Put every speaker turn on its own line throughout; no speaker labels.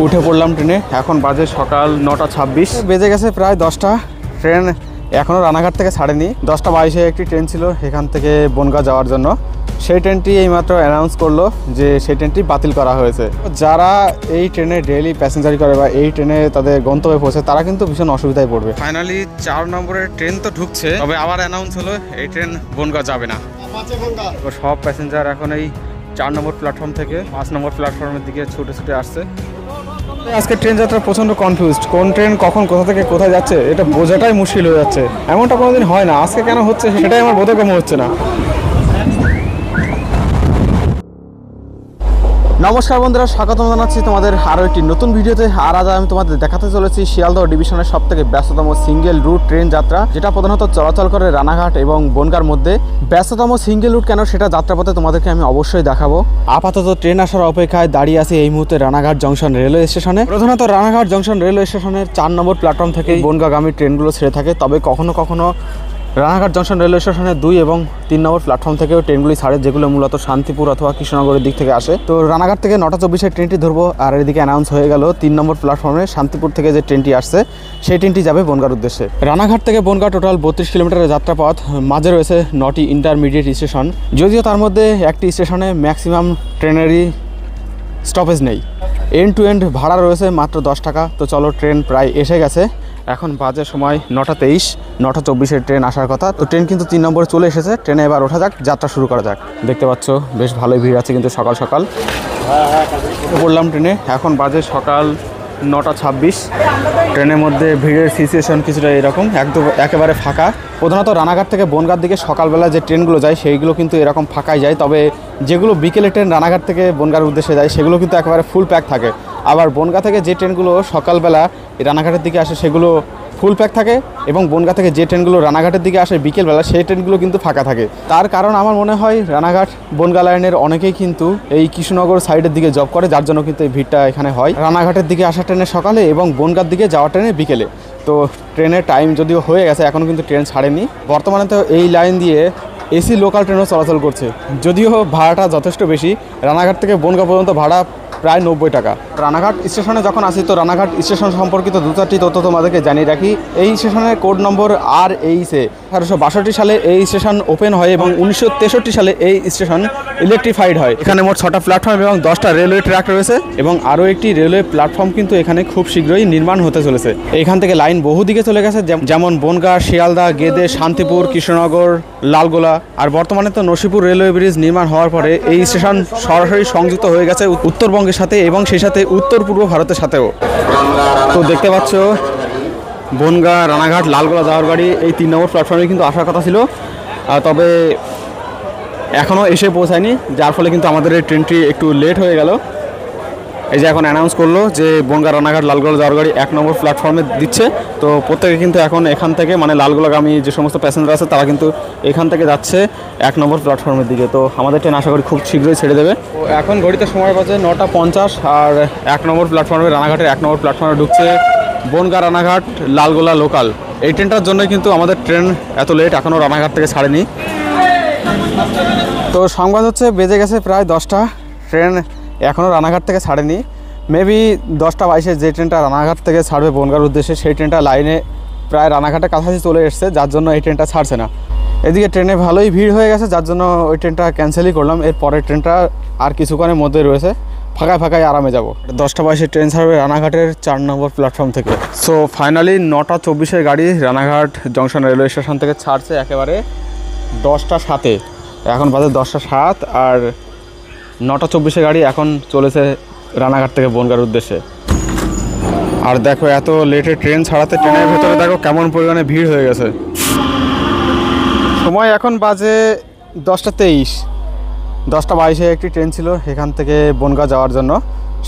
উঠে পড়লাম ট্রেনে। এখন বাজে সকাল 9:26, বেজে গেছে প্রায় 10টা। ট্রেন এখনও রানাঘাট থেকে ছাড়েনি। 10:22-এ একটি ট্রেন ছিল এখান থেকে বনগাঁ যাওয়ার জন্য, সেই ট্রেনটি এইমাত্র অ্যানাউন্স করলো যে সেই ট্রেনটি বাতিল করা হয়েছে। যারা এই ট্রেনে ডেইলি প্যাসেঞ্জারি করে বা এই ট্রেনে তাদের গন্তব্যে পৌঁছে তারা কিন্তু ভীষণ অসুবিধায় পড়বে। ফাইনালি 4 নম্বরের ট্রেন তো ঢুকছে, তবে আবার অ্যানাউন্স হলো এই ট্রেন বনগাঁ যাবে না। তো সব প্যাসেঞ্জার এখন এই 4 নম্বর প্ল্যাটফর্ম থেকে 5 নম্বর প্ল্যাটফর্মের দিকে ছুটে ছুটে আসছে। আজকে ট্রেন যাত্রা প্রচণ্ড কনফিউজড, কোন ট্রেন কখন কোথা থেকে কোথায় যাচ্ছে এটা বোঝাটাই মুশকিল হয়ে যাচ্ছে। এমনটা কোনোদিন হয় না, আজকে কেন হচ্ছে সেটাই আমার বোধগম্য হচ্ছে না। নমস্কার বন্ধুরা, স্বাগতম জানাচ্ছি তোমাদের আরও একটি নতুন ভিডিওতে। আর আজ আমি তোমাদের দেখাতে চলেছি শিয়ালদহ ডিভিশনের সবথেকে ব্যস্ততম সিঙ্গেল রুট ট্রেন যাত্রা, যেটা প্রধানত চলাচল করে রানাঘাট এবং বনগাঁর মধ্যে। ব্যস্ততম সিঙ্গেল রুট কেন সেটা যাত্রাপথে তোমাদেরকে আমি অবশ্যই দেখাবো। আপাতত ট্রেন আসার অপেক্ষায় দাঁড়িয়ে আছি এই মুহূর্তে রানাঘাট জংশন রেলওয়ে স্টেশনে। প্রধানত রানাঘাট জংশন রেলওয়ে স্টেশনের 4 নম্বর প্ল্যাটফর্ম থেকে বনগাঁগামী ট্রেনগুলো ছেড়ে থাকে, তবে কখনো কখনো রানাঘাট জংশন রেলওয়ে স্টেশনে 2 এবং 3 নম্বর প্ল্যাটফর্ম থেকেও ট্রেনগুলি ছাড়ে, যেগুলো মূলত শান্তিপুর অথবা কৃষ্ণনগরের দিক থেকে আসে। তো রানাঘাট থেকে 9:24-এর ট্রেনটি ধরবো, আর এদিকে অ্যানাউন্স হয়ে গেল 3 নম্বর প্ল্যাটফর্মে শান্তিপুর থেকে যে ট্রেনটি আসছে সেই ট্রেনটি যাবে বনগাঁর উদ্দেশ্যে। রানাঘাট থেকে বনগাঁ টোটাল 32 কিলোমিটারের যাত্রাপথ, মাঝে রয়েছে 9টি ইন্টারমিডিয়েট স্টেশন, যদিও তার মধ্যে একটি স্টেশনে ম্যাক্সিমাম ট্রেনেরই স্টপেজ নেই। এন্ড টু এন্ড ভাড়া রয়েছে মাত্র 10 টাকা। তো চলো, ট্রেন প্রায় এসে গেছে। এখন বাজে সময় 9:23, 9:24-এর ট্রেন আসার কথা। তো ট্রেন কিন্তু 3 নম্বরে চলে এসেছে। ট্রেনে এবার ওঠা যাক, যাত্রা শুরু করা যাক। দেখতে পাচ্ছ বেশ ভালোই ভিড় আছে কিন্তু সকাল সকাল। পড়লাম ট্রেনে। এখন বাজে সকাল 9:26। ট্রেনের মধ্যে ভিড়ের সিচুয়েশন কিছুটা এরকম, একদম একেবারে ফাঁকা। প্রধানত রানাঘাট থেকে বনগাঁর দিকে সকালবেলা যে ট্রেনগুলো যায় সেইগুলো কিন্তু এরকম ফাঁকাই যায়, তবে যেগুলো বিকেলে ট্রেন রানাঘাট থেকে বনগাঁর উদ্দেশ্যে যায় সেগুলো কিন্তু একেবারে ফুল প্যাক থাকে। আবার বনগাঁ থেকে যে ট্রেনগুলো সকালবেলা রানাঘাটের দিকে আসে সেগুলো ফুল প্যাক থাকে, এবং বনগাঁ থেকে যে ট্রেনগুলো রানাঘাটের দিকে আসে বিকেলবেলা সেই ট্রেনগুলো কিন্তু ফাঁকা থাকে। তার কারণ আমার মনে হয় রানাঘাট বনগাঁ লাইনের অনেকেই কিন্তু এই কৃষ্ণনগর সাইডের দিকে জব করে, যার জন্য কিন্তু এই ভিড়টা এখানে হয়। রানাঘাটের দিকে আসা ট্রেনে সকালে এবং বনগাঁর দিকে যাওয়া ট্রেনে বিকেলে। তো ট্রেনের টাইম যদিও হয়ে গেছে, এখনও কিন্তু ট্রেন ছাড়েনি। বর্তমানে তো এই লাইন দিয়ে এসি লোকাল ট্রেনও চলাচল করছে, যদিও ভাড়াটা যথেষ্ট বেশি। রানাঘাট থেকে বনগাঁ পর্যন্ত ভাড়া প্রায় 90 টাকা। রানাঘাট স্টেশনে যখন আসি তো রানাঘাট স্টেশন সম্পর্কিত 2-4টি তথ্য তোমাদেরকে জানিয়ে রাখি। এই স্টেশনের কোড নম্বর RH-এ 1862 সালে এই স্টেশন ওপেন হয় এবং 1963 সালে এই স্টেশন ইলেকট্রিফাইড হয়। এখানে মোট 6টা প্ল্যাটফর্ম এবং 10টা রেলওয়ে ট্র্যাক রয়েছে, এবং আরও একটি রেলওয়ে প্ল্যাটফর্ম কিন্তু এখানে খুব শীঘ্রই নির্মাণ হতে চলেছে। এখান থেকে লাইন বহু দিকে চলে গেছে, যেমন বনগাঁ, শিয়ালদা, গেদে, শান্তিপুর, কৃষ্ণনগর, লালগোলা। আর বর্তমানে তো নসিপুর রেলওয়ে ব্রিজ নির্মাণ হওয়ার পরে এই স্টেশন সরাসরি সংযুক্ত হয়ে গেছে উত্তরবঙ্গের সাথে এবং সেই সাথে উত্তর পূর্ব ভারতের সাথেও। তো দেখতে পাচ্ছ বনগাঁ, রানাঘাট, লালগোলা যাওয়ার গাড়ি এই 3 নম্বর প্ল্যাটফর্মে কিন্তু আসার কথা ছিল, তবে এখনও এসে পৌঁছায়নি, যার ফলে কিন্তু আমাদের এই ট্রেনটি একটু লেট হয়ে গেল। এই যে এখন অ্যানাউন্স করলো যে বনগাঁ, রানাঘাট, লালগোলা যাওয়ার গাড়ি 1 নম্বর প্ল্যাটফর্মে দিচ্ছে। তো প্রত্যেকে কিন্তু এখন এখান থেকে মানে লালগোলাগামী যে সমস্ত প্যাসেঞ্জার আছে তারা কিন্তু এখান থেকে যাচ্ছে 1 নম্বর প্ল্যাটফর্মের দিকে। তো আমাদের ট্রেন আশা করি খুব শীঘ্রই ছেড়ে দেবে। তো এখন ঘড়িতে সময় বাজে 9:50, আর 1 নম্বর প্ল্যাটফর্মে রানাঘাটের 1 নম্বর প্ল্যাটফর্মে ঢুকছে বনগাঁ, রানাঘাট, লালগোলা লোকাল। এই ট্রেনটার জন্যই কিন্তু আমাদের ট্রেন এত লেট, এখনও রানাঘাট থেকে ছাড়েনি। তো সংবাদ হচ্ছে বেজে গেছে প্রায় 10টা, ট্রেন এখনও রানাঘাট থেকে ছাড়েনি। মেবি 10:22-এ যে ট্রেনটা রানাঘাট থেকে ছাড়বে বনগাঁর উদ্দেশ্যে সেই ট্রেনটা লাইনে প্রায় রানাঘাটের কাছাকাছি চলে এসছে, যার জন্য এই ট্রেনটা ছাড়ছে না। এদিকে ট্রেনে ভালোই ভিড় হয়ে গেছে, যার জন্য ওই ট্রেনটা ক্যান্সেলই করলাম। এর পরের ট্রেনটা আর কিছুক্ষণের মধ্যে রয়েছে, ফাঁকায় ফাঁকায় আরামে যাব। 10:22-এ ট্রেন ছাড়বে রানাঘাটের 4 নম্বর প্ল্যাটফর্ম থেকে। সো ফাইনালি 9:24-এর গাড়ি রানাঘাট জংশন রেলওয়ে স্টেশন থেকে ছাড়ছে একেবারে 10:07-এ। এখন বাজে 10:07, আর 9:24-এর গাড়ি এখন চলেছে রানাঘাট থেকে বনগাঁর উদ্দেশ্যে। আর দেখো এত লেটে ট্রেন ছাড়াতে ট্রেনের ভেতরে দেখো কেমন পরিমাণে ভিড় হয়ে গেছে। সময় এখন বাজে 10:23, 10:22-এ একটি ট্রেন ছিল এখান থেকে বনগাঁ যাওয়ার জন্য,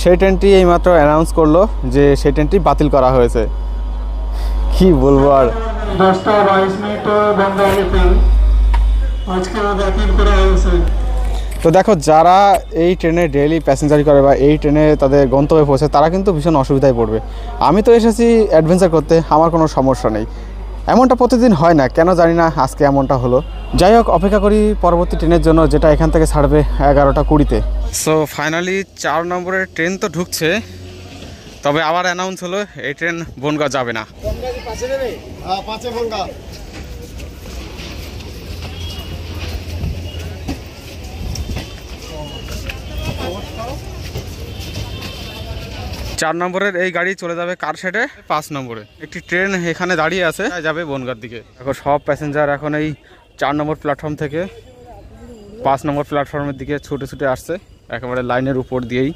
সেই ট্রেনটি এইমাত্র অ্যানাউন্স করলো যে সেই ট্রেনটি বাতিল করা হয়েছে। কি বলবো আর,
10:22 বনগাঁর ট্রেন আজকে বাতিল করা হয়েছে।
তো দেখো যারা এই ট্রেনে ডেইলি প্যাসেঞ্জারি করে বা এই ট্রেনে তাদের গন্তব্যে পৌঁছে তারা কিন্তু ভীষণ অসুবিধায় পড়বে। আমি তো এসেছি অ্যাডভেঞ্চার করতে, আমার কোনো সমস্যা নেই। এমনটা প্রতিদিন হয় না, কেন জানি না আজকে এমনটা হলো। যাই হোক, অপেক্ষা করি পরবর্তী ট্রেনের জন্য, যেটা এখান থেকে ছাড়বে 11:20-তে। সো ফাইনালি 4 নম্বরের ট্রেন তো ঢুকছে, তবে আবার অ্যানাউন্স হলো এই ট্রেন বনগাঁ যাবে না।
পাঁচে বনগাঁ।
4 নম্বরের এই গাড়ি চলে যাবে কারশেডে। 5 নম্বরে একটি ট্রেন এখানে দাঁড়িয়ে আছে, যাবে বনগাঁর দিকে। এখন সব প্যাসেঞ্জার এখন এই 4 নম্বর প্ল্যাটফর্ম থেকে 5 নম্বর প্ল্যাটফর্মের দিকে ছুটে ছুটে আসছে, একেবারে লাইনের উপর দিয়েই।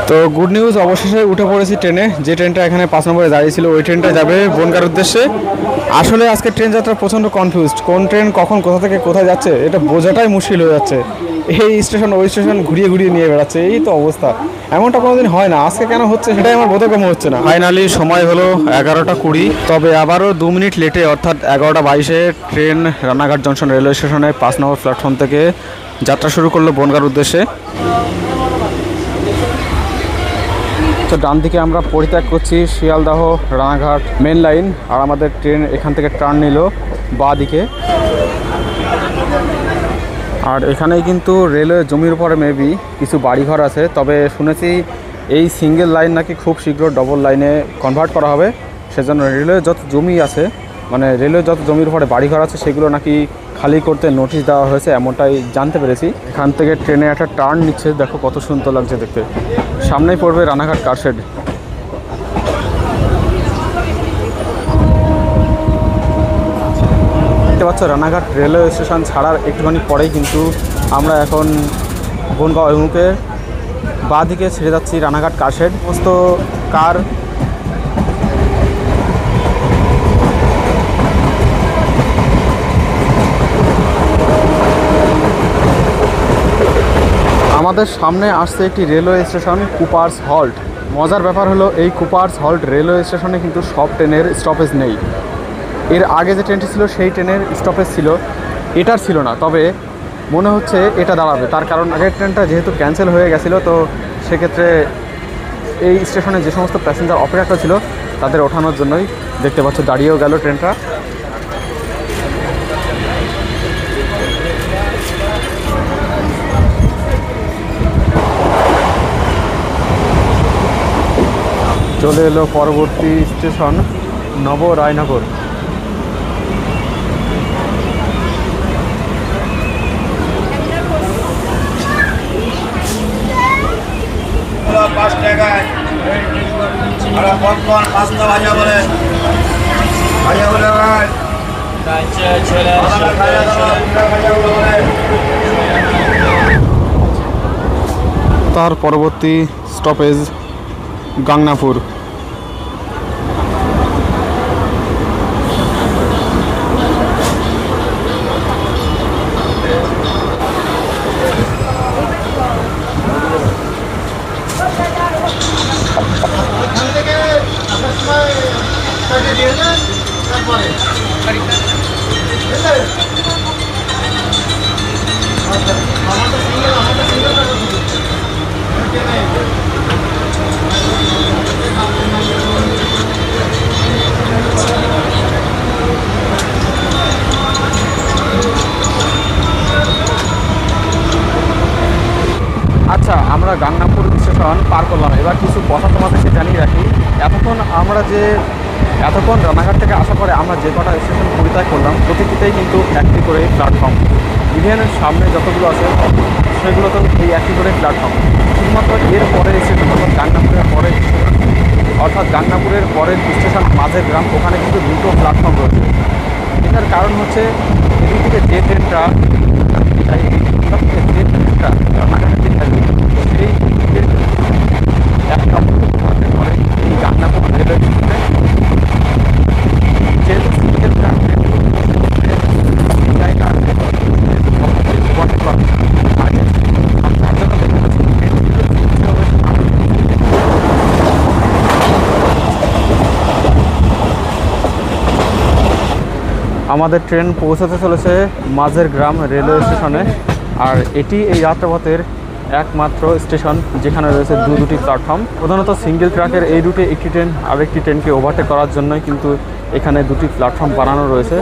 তো গুড নিউজ, অবশেষে উঠে পড়েছি ট্রেনে। যে ট্রেনটা এখানে 5 নম্বরে দাঁড়িয়েছিল ওই ট্রেনটা যাবে বনগাঁর উদ্দেশ্যে। আসলে আজকে ট্রেন যাত্রা প্রচণ্ড কনফিউজড, কোন ট্রেন কখন কোথা থেকে কোথায় যাচ্ছে এটা বোঝাটাই মুশকিল হয়ে যাচ্ছে। এই স্টেশন ওই স্টেশন ঘুরিয়ে ঘুরিয়ে নিয়ে বেড়াচ্ছে, এই তো অবস্থা। এমনটা কোনোদিন হয় না, আজকে কেন হচ্ছে সেটাই আমার বোধগম্য হচ্ছে না। ফাইনালি সময় হলো 11টা 20, তবে আবারও 2 মিনিট লেটে অর্থাৎ 11টা 22-এ ট্রেন রানাঘাট জংশন রেলওয়ে স্টেশনে 5 নম্বর প্ল্যাটফর্ম থেকে যাত্রা শুরু করলো বনগাঁর উদ্দেশ্যে। তো ডান দিকে আমরা পরিত্যাগ করছি শিয়ালদাহ রানাঘাট মেন লাইন, আর আমাদের ট্রেন এখান থেকে টার্ন নিল বাঁ দিকে। আর এখানেই কিন্তু রেলওয়ে জমির উপরে মেবি কিছু বাড়িঘর আছে, তবে শুনেছি এই সিঙ্গেল লাইন নাকি খুব শীঘ্র ডবল লাইনে কনভার্ট করা হবে। সেজন্য রেলওয়ে যত জমি আছে, মানে রেলওয়ে যত জমির উপরে বাড়িঘর আছে সেগুলো নাকি খালি করতে নোটিশ দেওয়া হয়েছে, এমনটাই জানতে পেরেছি। এখান থেকে ট্রেনে একটা টার্ন নিচ্ছে, দেখো কত সুন্দর লাগছে দেখতে। সামনেই পড়বে রানাঘাট কারশেড। দেখতে পাচ্ছ রানাঘাট রেলওয়ে স্টেশন ছাড়ার একটুখানি পরেই কিন্তু আমরা এখন বনগাঁ অভিমুখে বাঁ দিকে ছেড়ে যাচ্ছি রানাঘাট কারশেড। সমস্ত কার আমাদের সামনে আসছে একটি রেলওয়ে স্টেশন কুপার্স হল্ট। মজার ব্যাপার হলো এই কুপার্স হল্ট রেলওয়ে স্টেশনে কিন্তু সব ট্রেনের স্টপেজ নেই। এর আগে যে ট্রেনটি ছিল সেই ট্রেনের স্টপেজ ছিল, এটার ছিল না। তবে মনে হচ্ছে এটা দাঁড়াবে, তার কারণ আগের ট্রেনটা যেহেতু ক্যান্সেল হয়ে গেছিলো, তো সেক্ষেত্রে এই স্টেশনে যে সমস্ত প্যাসেঞ্জার অপেক্ষা ছিল তাদের ওঠানোর জন্যই দেখতে পাচ্ছ দাঁড়িয়েও গেল ট্রেনটা। চলে এলো পরবর্তী স্টেশন নবরায়নগর। তার পরবর্তী স্টপেজ গাংনাপুর। আচ্ছা, আমরা গাংনাপুর স্টেশন পার করলাম। এবার কিছু কথা তোমাদেরকে জানিয়ে রাখি। এতক্ষণ রানাঘাট থেকে আসার পরে আমরা যে কটা স্টেশন পরিত্যাগ করলাম প্রতিটিতেই কিন্তু একটি করে প্ল্যাটফর্ম। ইভেন সামনে যতগুলো আছে সেগুলো তো এই একটি করে প্ল্যাটফর্ম। শুধুমাত্র এর পরের স্টেশন অর্থাৎ গাংনাপুরের পরের স্টেশন মাঝের গ্রাম, ওখানে কিন্তু 2টো প্ল্যাটফর্ম রয়েছে। এটার কারণ হচ্ছে এদিক থেকে যে ট্রেনটা রানাঘাটের যে থাকবে সেই একটা পরে এই গাংনাপুর রেলওয়ে স্টেশনে যেহেতু সিঙ্গেল ট্রাক জায়গা আছে আমাদের ট্রেন পৌঁছাতে চলেছে মাঝের গ্রাম রেলওয়ে স্টেশনে। আর এটি এই যাত্রাপথের একমাত্র স্টেশন যেখানে রয়েছে দুটি প্ল্যাটফর্ম। প্রধানত সিঙ্গেল ট্র্যাকের এই রুটে একটি ট্রেন আরেকটি ট্রেনকে ওভারটেক করার জন্যই কিন্তু এখানে দুটি প্ল্যাটফর্ম বানানো রয়েছে।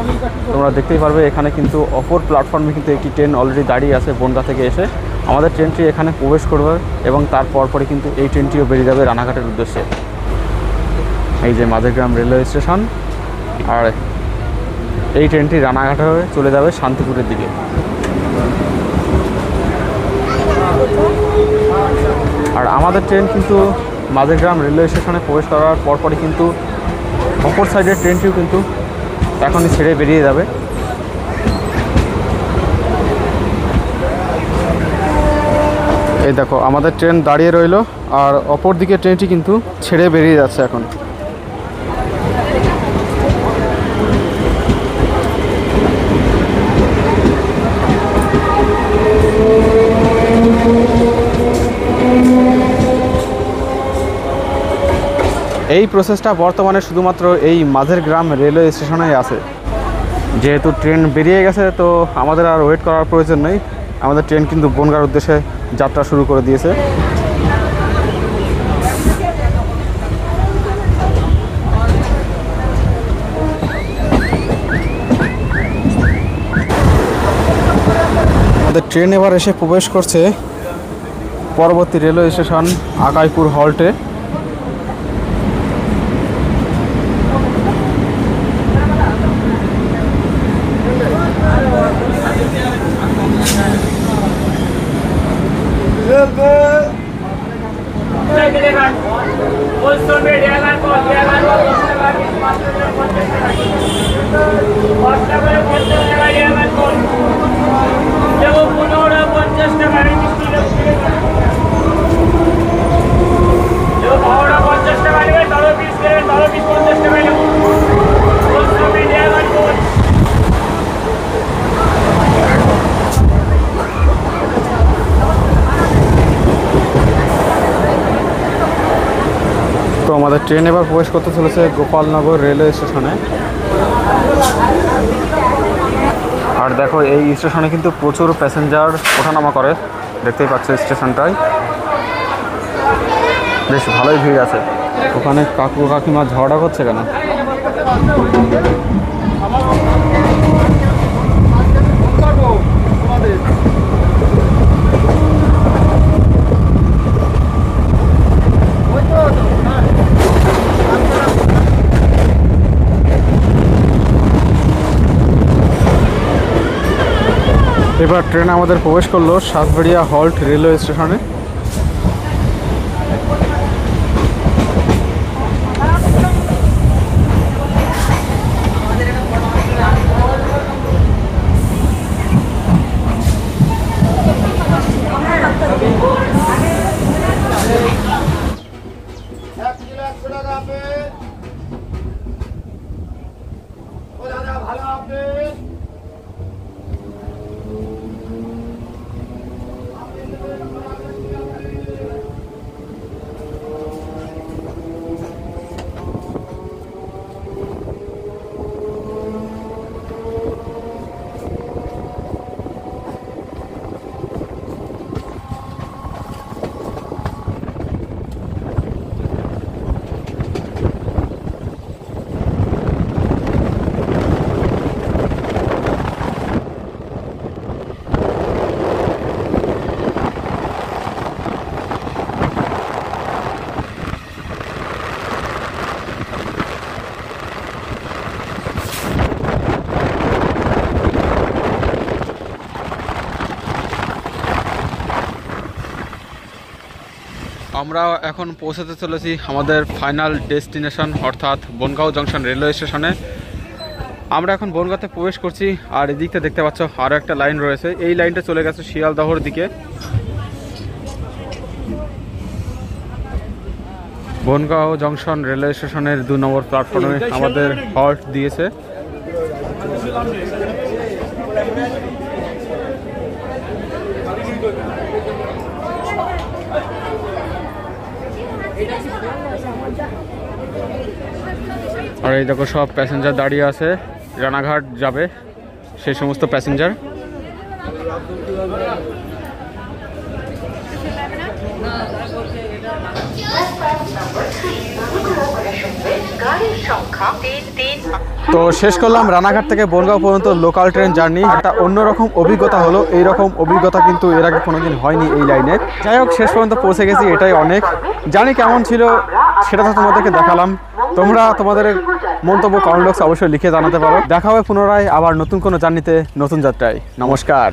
তোমরা দেখতেই পারবে এখানে কিন্তু অপর প্ল্যাটফর্মে কিন্তু একটি ট্রেন অলরেডি দাঁড়িয়ে আছে বনগাঁ থেকে এসে। আমাদের ট্রেনটি এখানে প্রবেশ করবে এবং তার পরপরই কিন্তু এই ট্রেনটিও বেরিয়ে যাবে রানাঘাটের উদ্দেশ্যে। এই যে মাঝেরগ্রাম রেলওয়ে স্টেশন, আর এই ট্রেনটি রানাঘাট হয়ে চলে যাবে শান্তিপুরের দিকে। আর আমাদের ট্রেন কিন্তু মাঝেরগ্রাম রেলওয়ে স্টেশনে প্রবেশ করার পরপরই কিন্তু অপর সাইডের ট্রেনটিও কিন্তু এখনই ছেড়ে বেরিয়ে যাবে। এই দেখো আমাদের ট্রেন দাঁড়িয়ে রইল, আর অপর দিকে ট্রেনটি কিন্তু ছেড়ে বেরিয়ে যাচ্ছে এখন। এই প্রসেসটা বর্তমানে শুধুমাত্র এই মাঝেরগ্রাম রেলওয়ে স্টেশনেই আছে। যেহেতু ট্রেন বেরিয়ে গেছে তো আমাদের আর ওয়েট করার প্রয়োজন নেই, আমাদের ট্রেন কিন্তু বনগাঁর উদ্দেশ্যে যাত্রা শুরু করে দিয়েছে। আমাদের ট্রেন এবার এসে প্রবেশ করছে পরবর্তী রেলওয়ে স্টেশন আকাইপুর হল্টে। তো আমাদের ট্রেন এবার প্রবেশ করতে চলেছে গোপালনগর রেলওয়ে স্টেশনে। আর দেখো এই স্টেশনে কিন্তু প্রচুর প্যাসেঞ্জার ওঠানামা করে, দেখতেই পাচ্ছ স্টেশনটায় বেশ ভালোই ভিড় আছে। ওখানে কাকু কাকিমা ঝগড়া করছে কেন? এবার ট্রেন আমাদের প্রবেশ করলো সাতবাড়িয়া হল্ট রেলওয়ে স্টেশনে। আমরা এখন পৌঁছাতে চলেছি আমাদের ফাইনাল ডেস্টিনেশন অর্থাৎ বনগাঁও জংশন রেলওয়ে স্টেশনে। আমরা এখন বনগাঁতে প্রবেশ করছি, আর এদিকটা দেখতে পাচ্ছ আরও একটা লাইন রয়েছে, এই লাইনটা চলে গেছে শিয়ালদহর দিকে। বনগাঁও জংশন রেলওয়ে স্টেশনের 2 নম্বর প্ল্যাটফর্মে আমাদের হল্ট দিয়েছে। আর এই দেখো সব প্যাসেঞ্জার দাঁড়িয়ে আছে, রানাঘাট যাবে সেই সমস্ত প্যাসেঞ্জার।
গাড়ির সংখ্যা 33।
তো শেষ করলাম রানাঘাট থেকে বনগাঁও পর্যন্ত লোকাল ট্রেন জার্নি। একটা অন্যরকম অভিজ্ঞতা হলো, এইরকম অভিজ্ঞতা কিন্তু এর আগে কোনোদিন হয়নি এই লাইনে। যাই হোক, শেষ পর্যন্ত পৌঁছে গেছি, এটাই অনেক। জানি কেমন ছিল সেটা তো তোমাদেরকে দেখালাম। তোমরা তোমাদের মন্তব্য কমেন্ট বক্সে অবশ্যই লিখে জানাতে পারো। দেখা হবে পুনরায় আবার নতুন কোনো জার্নিতে, নতুন যাত্রায়। নমস্কার।